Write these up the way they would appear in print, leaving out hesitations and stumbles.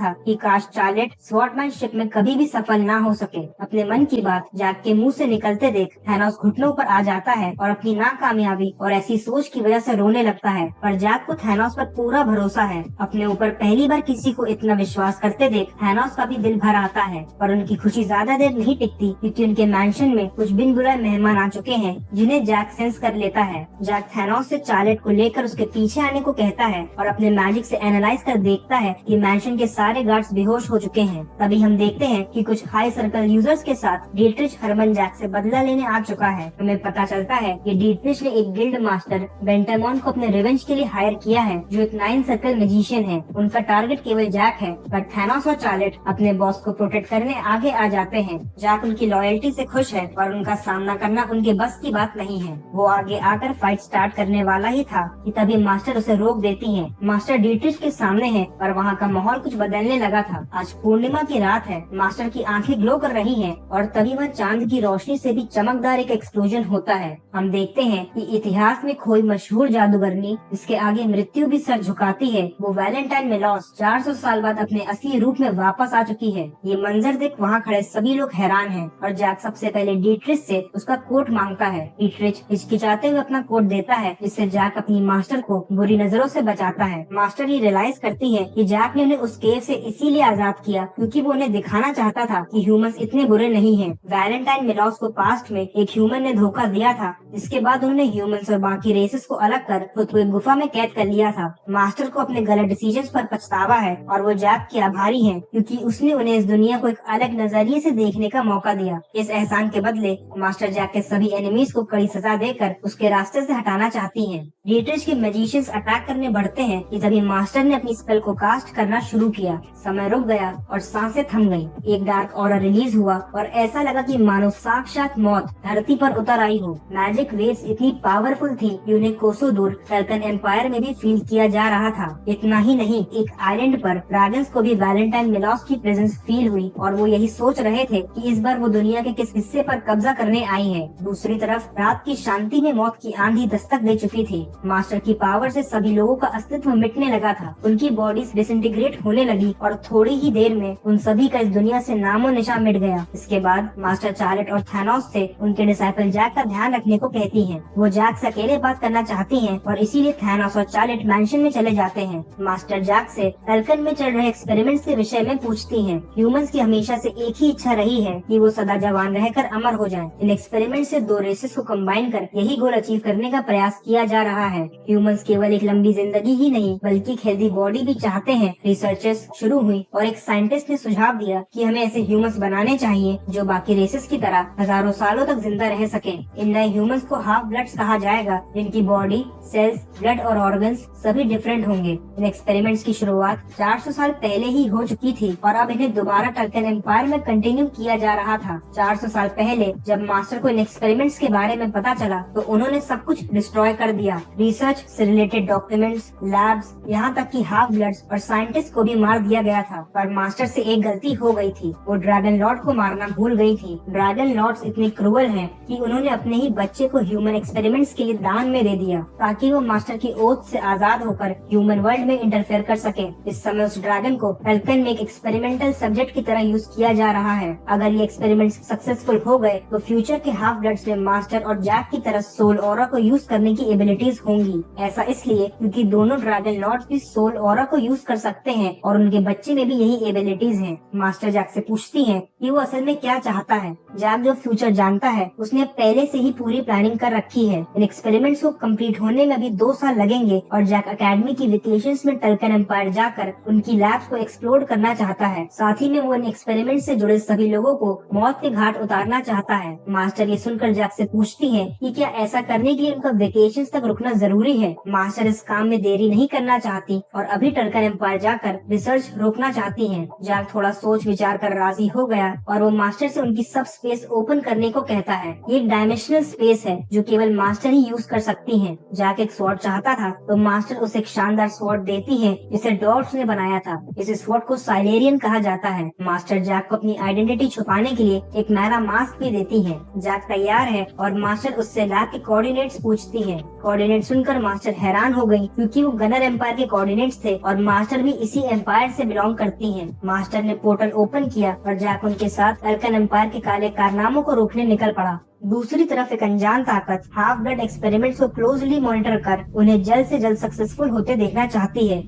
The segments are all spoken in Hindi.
था कि काश चार्लेट स्वॉर्डमैनशिप में कभी भी सफल ना हो सके। अपने मन की बात जैक के मुंह से निकलते देख थैनोस घुटनों पर आ जाता है और अपनी नाकामयाबी और ऐसी सोच की वजह से रोने लगता है। पर जैक को थैनोस पर पूरा भरोसा है। अपने ऊपर पहली बार किसी को इतना विश्वास करते देख थैनोस का भी दिल भर आता है। पर उनकी खुशी ज्यादा देर नहीं टिकती, क्योंकि उनके मैंशन में कुछ बिन बुलाए मेहमान आ चुके हैं, जिन्हें जैक सेंस कर लेता है। जैक थैनोस से चार्लेट को लेकर उसके पीछे आने को कहता है और अपने मैजिक से एनालाइज कर देखता है कि मैंशन के सारे गार्ड्स बेहोश हो चुके हैं। तभी हम देखते हैं कि कुछ हाई सर्कल यूजर्स के साथ डीट्रिच हरमन जैक से बदला लेने आ चुका है। हमें पता चलता है कि डीट्रिच ने एक गिल्ड मास्टर बेंटामॉन को अपने रिवेंज के लिए हायर किया है, जो एक 9 सर्कल मैजिशियन है। उनका टारगेट केवल जैक है, पर थैनोस और चार्लेट अपने बॉस को प्रोटेक्ट करने आगे आ जाते हैं। जैक उनकी लॉयल्टी से खुश है, पर उनका सामना करना उनके बस की बात नहीं है। वो आगे आकर फाइट स्टार्ट करने वाला ही था कि तभी मास्टर उसे रोक देती हैं। मास्टर डीट्रिच के सामने है, पर वहाँ का माहौल कुछ बदलने लगा था। आज पूर्णिमा की रात है, मास्टर की आंखें ग्लो कर रही हैं और तभी वह चांद की रोशनी से भी चमकदार एक एक्सप्लोजन होता है। हम देखते हैं कि इतिहास में खोई मशहूर जादूगरनी, इसके आगे मृत्यु भी सर झुकाती है, वो वैलेंटाइन मेलॉस 400 साल बाद अपने असली रूप में वापस आ चुकी है। ये मंजर देख वहाँ खड़े सभी लोग हैरान हैं और जैक सबसे पहले डीट्रिच से उसका कोट मांगता है। डीट्रिच हिचकिचाते हुए अपना कोट देता है, जिससे जैक अपनी मास्टर को बुरी नजरों से बचाता है। मास्टर ये रियलाइज करती है कि जैक ने उन्हें उस केव से इसीलिए आजाद किया क्योंकि वो उन्हें दिखाना चाहता था कि ह्यूमंस इतने बुरे नहीं हैं। वैलेंटाइन मेलॉस को पास्ट में एक ह्यूमन ने धोखा दिया था, जिसके बाद उन्होंने ह्यूमंस और बाकी रेसेस को अलग कर खुद को एक गुफा में कैद कर लिया था। मास्टर को अपने गलत डिसीजंस पर पछतावा है और वो जैक की आभारी है, क्योंकि उसने उन्हें इस दुनिया को एक अलग नजरिए से देखने का मौका दिया। इस एहसान के बदले मास्टर जैक के सभी एनिमीज को कड़ी सजा देकर उसके रास्ते से हटाना चाहती हैं। डीट्रिच के मैजिशियंस अटैक करने बढ़ते हैं कि तभी मास्टर ने अपनी स्पेल को कास्ट करना शुरू किया। समय रुक गया और सांसें थम गयी। एक डार्क ऑरा रिलीज हुआ और ऐसा लगा कि मानो साक्षात मौत धरती पर उतर आई हो। मैजिक वेव्स इतनी पावरफुल थी कि उन्हें कोसों दूर टल्कन एम्पायर में भी फील किया जा रहा था। इतना ही नहीं, एक आइलैंड पर ड्रैगन्स को भी वैलेंटाइन मेलॉस की प्रेजेंस फील हुई और वो यही सोच रहे थे कि इस बार वो दुनिया के किस हिस्से पर कब्जा करने आई है। दूसरी तरफ रात की शांति में मौत की आंधी दस्तक दे चुकी थी। मास्टर की पावर से सभी लोगों का अस्तित्व मिटने लगा था। उनकी बॉडीज डिसइंटीग्रेट होने लगी और थोड़ी ही देर में उन सभी का इस दुनिया से नामो निशान मिट गया। इसके बाद मास्टर चार्लेट और थैनोस से उनके डिसाइपल जैक का ध्यान रखने को कहती हैं। वो जैक से अकेले बात करना चाहती हैं और इसीलिए थैनोस और चार्लेट मैंशन में चले जाते हैं। मास्टर जैक से टल्कन में चल रहे एक्सपेरिमेंट्स के विषय में पूछती हैं। ह्यूमंस की हमेशा से एक ही इच्छा रही है कि वो सदा जवान रहकर अमर हो जाएं। इन एक्सपेरिमेंट से दो रेसेस को कंबाइन कर यही गोल अचीव करने का प्रयास किया जा रहा है। ह्यूमंस केवल एक लंबी जिंदगी ही नहीं बल्कि एक हेल्दी बॉडी भी चाहते हैं। रिसर्चेस शुरू हुई और एक साइंटिस्ट ने सुझाव दिया कि हमें ऐसे ह्यूमंस बनाने चाहिए जो बाकी रेसेस की तरह हजारों सालों तक जिंदा रह सकें। इन नए ह्यूमंस को हाफ ब्लड्स कहा जाएगा, जिनकी बॉडी, सेल्स, ब्लड और ऑर्गन्स सभी डिफरेंट होंगे। इन एक्सपेरिमेंट्स की शुरुआत 400 साल पहले ही हो चुकी थी और अब इन्हें दोबारा टल्कन एम्पायर में कंटिन्यू किया जा रहा था। 400 साल पहले जब मास्टर को इन एक्सपेरिमेंट्स के बारे में पता चला तो उन्होंने सब कुछ डिस्ट्रॉय कर दिया। रिसर्च से रिलेटेड डॉक्यूमेंट्स, लैब्स, यहाँ तक कि हाफ ब्लड्स और साइंटिस्ट को भी मार दिया गया था। पर मास्टर से एक गलती हो गई थी, वो ड्रैगन लॉर्ड को मारना भूल गई थी। ड्रैगन लॉर्ड्स इतने क्रूअल हैं कि उन्होंने अपने ही बच्चे को ह्यूमन एक्सपेरिमेंट्स के लिए दान में दे दिया, ताकि वो मास्टर की ओथ से आजाद होकर ह्यूमन वर्ल्ड में इंटरफेयर कर सके। इस समय उस ड्रैगन को टल्कन में एक एक्सपेरिमेंटल सब्जेक्ट की तरह यूज किया जा रहा है। अगर ये एक्सपेरिमेंट सक्सेसफुल हो गए तो फ्यूचर के हाफ ब्लड्स में मास्टर और जैक की तरह सोल ऑरा को यूज करने की एबिलिटीज होंगी। ऐसा इसलिए क्योंकि दोनों ड्रैगन लॉर्ड्स भी सोल ऑरा को यूज कर सकते हैं और उनके बच्चे में भी यही एबिलिटीज हैं। मास्टर जैक से पूछती हैं कि वो असल में क्या चाहता है। जैक जो फ्यूचर जानता है उसने पहले से ही पूरी प्लानिंग कर रखी है। इन एक्सपेरिमेंट्स को कंप्लीट होने में अभी 2 साल लगेंगे और जैक एकेडमी की वेकेशंस में टल्कन एम्पायर जाकर उनकी लैब्स को एक्सप्लोर करना चाहता है। साथ ही में वो इन एक्सपेरिमेंट से जुड़े सभी लोगों को मौत के घाट उतारना चाहता है। मास्टर ये सुनकर जैक से पूछती है कि क्या ऐसा करने के लिए उनका वेकेशंस तक रुकना जरूरी है। मास्टर इस काम में देरी नहीं करना चाहती और अभी टल्कन एम्पायर जाकर रिसर्च रोकना चाहती है। जैक थोड़ा सोच विचार कर राजी हो गया और वो मास्टर से उनकी सब स्पेस ओपन करने को कहता है। ये एक डायमेंशनल स्पेस है जो केवल मास्टर ही यूज कर सकती हैं। जैक एक स्वॉर्ड चाहता था तो मास्टर उसे एक शानदार स्वॉर्ड देती है जिसे डॉट्स ने बनाया था। इस स्वॉर्ड को साइलेरियन कहा जाता है। मास्टर जैक को अपनी आइडेंटिटी छुपाने के लिए एक मैरा मास्क भी देती है। जैक तैयार है और मास्टर उससे लैब के कोऑर्डिनेट्स पूछती है। कोऑर्डिनेट सुनकर मास्टर हैरान हो गई क्योंकि वो गनर एम्पायर के कोऑर्डिनेट्स थे और मास्टर भी इसी एम्पायर एम्पायर से बिलोंग करती हैं। मास्टर ने पोर्टल ओपन किया और जैक उनके साथ अल्कन एम्पायर के काले कारनामों को रोकने निकल पड़ा। दूसरी तरफ एक अनजान ताकत हाफ ब्लड एक्सपेरिमेंट्स को क्लोजली मॉनिटर कर उन्हें जल्द से जल्द सक्सेसफुल होते देखना चाहती है।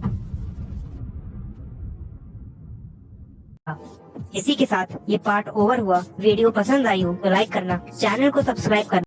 इसी के साथ ये पार्ट ओवर हुआ। वीडियो पसंद आई हो तो लाइक करना, चैनल को सब्सक्राइब करना।